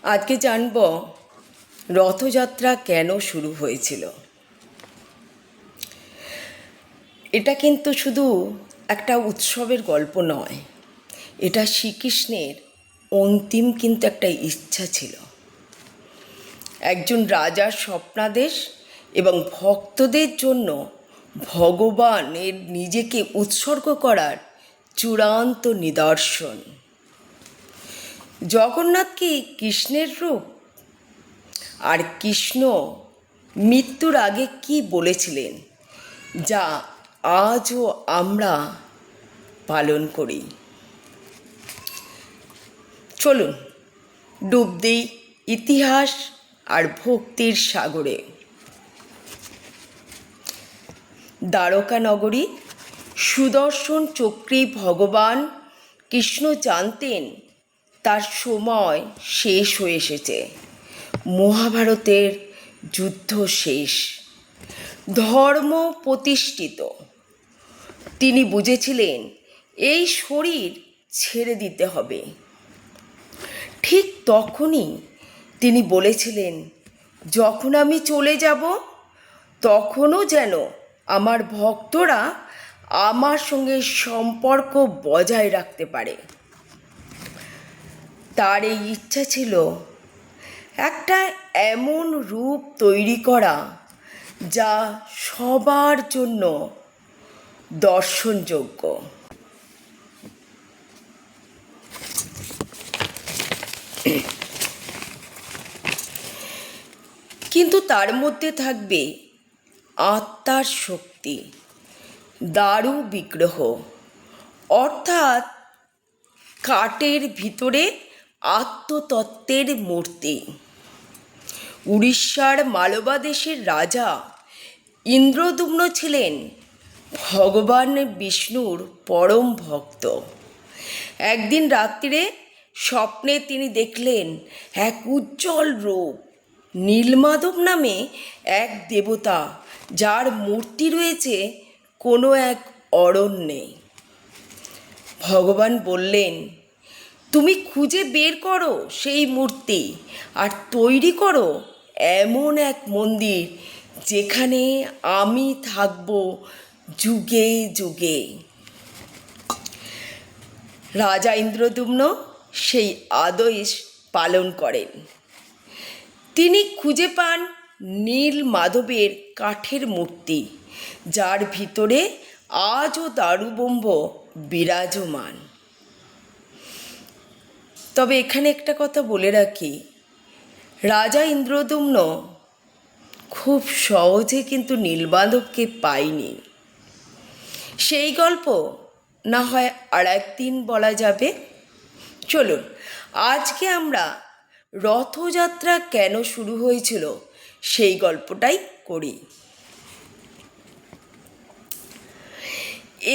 আজকে জানব রথযাত্রা কেন শুরু হয়েছিল। এটা কিন্তু শুধু একটা উৎসবের গল্প নয়, এটা শ্রীকৃষ্ণের অন্তিম কিন্তু একটা ইচ্ছা ছিল। একজন রাজার স্বপ্নাদেশ এবং ভক্তদের জন্য ভগবানের নিজেকে উৎসর্গ করার চূড়ান্ত নিদর্শন। জগন্নাথ কি কৃষ্ণের রূপ? আর কৃষ্ণ মৃত্যুর আগে কি বলেছিলেন, যা আজও আমরা পালন করি? চলুন ডুব দিই ইতিহাস আর ভক্তির সাগরে। দ্বারকা নগরী, সুদর্শন চক্রী ভগবান কৃষ্ণ জানতেন তার সময় শেষ হয়ে এসেছে। মহাভারতের যুদ্ধ শেষ, ধর্ম প্রতিষ্ঠিত। তিনি বুঝেছিলেন এই শরীর ছেড়ে দিতে হবে। ঠিক তখনই তিনি বলেছিলেন, যখন আমি চলে যাব তখনও যেন আমার ভক্তরা আমার সঙ্গে সম্পর্ক বজায় রাখতে পারে। তার এই ইচ্ছা ছিল একটা এমন রূপ তৈরি করা যা সবার জন্য দর্শনযোগ্য। কিন্তু তার মধ্যে থাকবে আত্মার শক্তি, দারু বিগ্রহ, অর্থাৎ কাঠের ভিতরে আত্মতত্ত্বের মূর্তি। উড়িষ্যার মালবা দেশের রাজা ইন্দ্রদ্যুম্ন ছিলেন ভগবান বিষ্ণুর পরম ভক্ত। একদিন রাত্রিরে স্বপ্নে তিনি দেখলেন এক উজ্জ্বল রূপ, নীলমাধব নামে এক দেবতা, যার মূর্তি রয়েছে কোনো এক অরণ্যে। ভগবান বললেন, তুমি খুঁজে বের করো সেই মূর্তি আর তৈরি করো এমন এক মন্দির যেখানে আমি থাকব যুগে যুগে। রাজা ইন্দ্রদ্যুম্ন সেই আদেশ পালন করেন। তিনি খুঁজে পান নীল মাধবের কাঠের মূর্তি, যার ভিতরে আজও দারুব্রহ্ম বিরাজমান। তবে এখানে একটা কথা বলে রাখি, রাজা ইন্দ্রদ্যুম্ন খুব সহজে কিন্তু নীলমাধবকে পায়নি। সেই গল্প না হয় আর একদিন বলা যাবে। চলুন আজকে আমরা রথযাত্রা কেন শুরু হয়েছিল সেই গল্পটাই করি।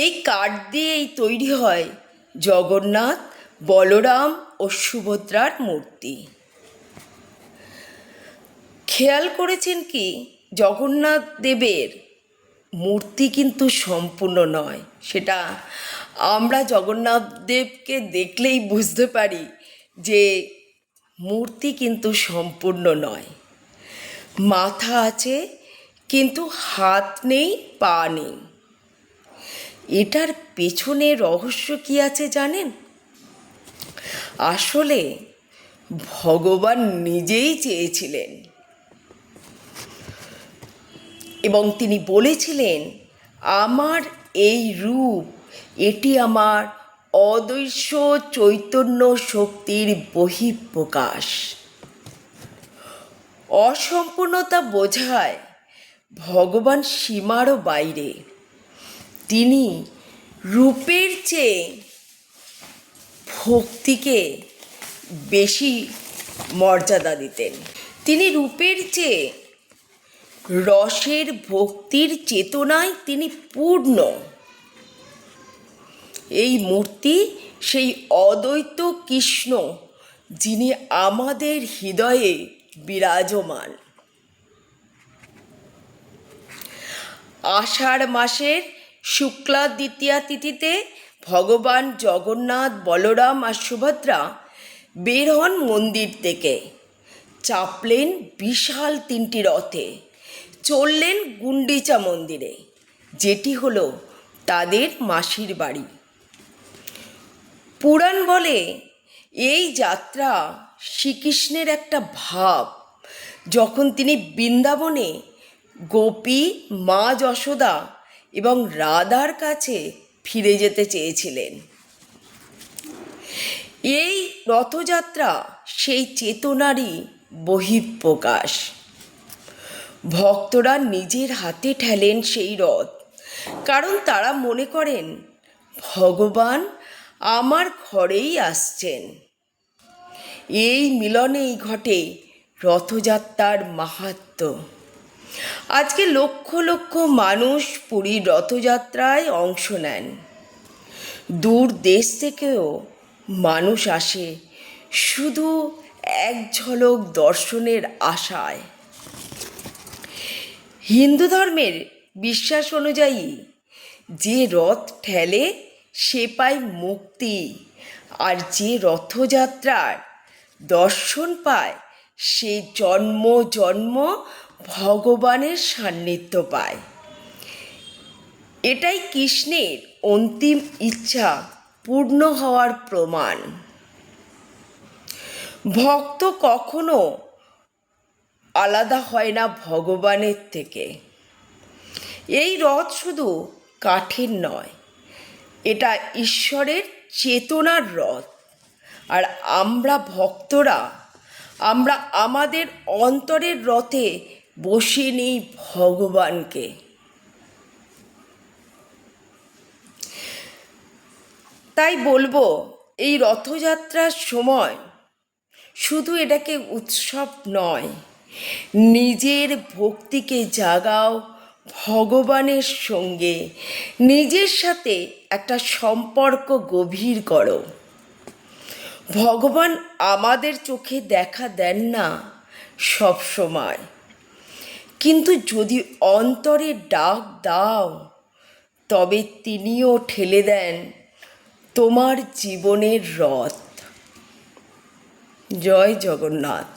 এই কাঠ দিয়েই তৈরি হয় জগন্নাথ, বলরাম ও সুভদ্রার মূর্তি। খেয়াল করেছেন কি, জগন্নাথ দেবের মূর্তি কিন্তু সম্পূর্ণ নয়। সেটা আমরা জগন্নাথ দেবকে দেখলেই বুঝতে পারি যে মূর্তি কিন্তু সম্পূর্ণ নয়। মাথা আছে কিন্তু হাত নেই, পা নেই। এটার পেছনে রহস্য কি আছে জানেন? আসলে ভগবান নিজেই চেয়েছিলেন এবং তিনি বলেছিলেন, আমার এই রূপ, এটি আমার অদৃশ্য চৈতন্য শক্তির বহিঃপ্রকাশ। অসম্পূর্ণতা বোঝায় ভগবান সীমারও বাইরে। তিনি রূপের চেয়ে ভক্তিকে বেশি মর্যাদা দিতেন। তিনি রূপের চেয়ে রসের ভক্তির চেতনায় তিনি পূর্ণ। এই মূর্তি সেই অদ্বৈত কৃষ্ণ, যিনি আমাদের হৃদয়ে বিরাজমান। আষাঢ় মাসের শুক্লা দ্বিতীয়া তিথিতে ভগবান জগন্নাথ, বলরাম আর সুভদ্রা বের হন মন্দির থেকে। চাপলেন বিশাল 3টি রথে, চললেন গুন্ডিচা মন্দিরে, যেটি হলো তাদের মাসির বাড়ি। পুরাণ বলে এই যাত্রা শ্রীকৃষ্ণের একটা ভাব, যখন তিনি বৃন্দাবনে গোপী, মা যশোদা এবং রাধার কাছে ফিরে যেতে চেয়েছিলেন। এই রথযাত্রা সেই চেতনারই বহিঃপ্রকাশ। ভক্তরা নিজের হাতে ঠেলেন সেই রথ, কারণ তারা মনে করেন ভগবান আমার ঘরেই আসছেন। এই মিলনেই ঘটে রথযাত্রার মাহাত্ম্য। আজকে লক্ষ লক্ষ মানুষ পুরীর রথযাত্রায় অংশ নেন। দূর দেশ থেকেও মানুষ আসে শুধু এক ঝলক দর্শনের আশায়। হিন্দু ধর্মের বিশ্বাস অনুযায়ী যে রথ ঠেলে সে পায় মুক্তি, আর যে রথযাত্রার দর্শন পায় সে জন্ম জন্ম ভগবানের সান্নিধ্য পায়। এটাই কৃষ্ণের অন্তিম ইচ্ছা পূর্ণ হওয়ার প্রমাণ। ভক্ত কখনো আলাদা হয় না ভগবানের থেকে। এই রথ শুধু কাঠের নয়, এটা ঈশ্বরের চেতনার রথ। আর আমরা ভক্তরা, আমরা আমাদের অন্তরের রথে বসিয়ে নিই ভগবানকে। তাই বলবো, এই রথযাত্রার সময় শুধু এটাকে উৎসব নয়, নিজের ভক্তিকে জাগাও ভগবানের সঙ্গে, নিজের সাথে একটা সম্পর্ক গভীর করো। ভগবান আমাদের চোখে দেখা দেন না সব সময়, কিন্তু যদি অন্তরে ডাক দাও তবে তিনিও ঠেলে দেন তোমার জীবনের রথ। জয় জগন্নাথ।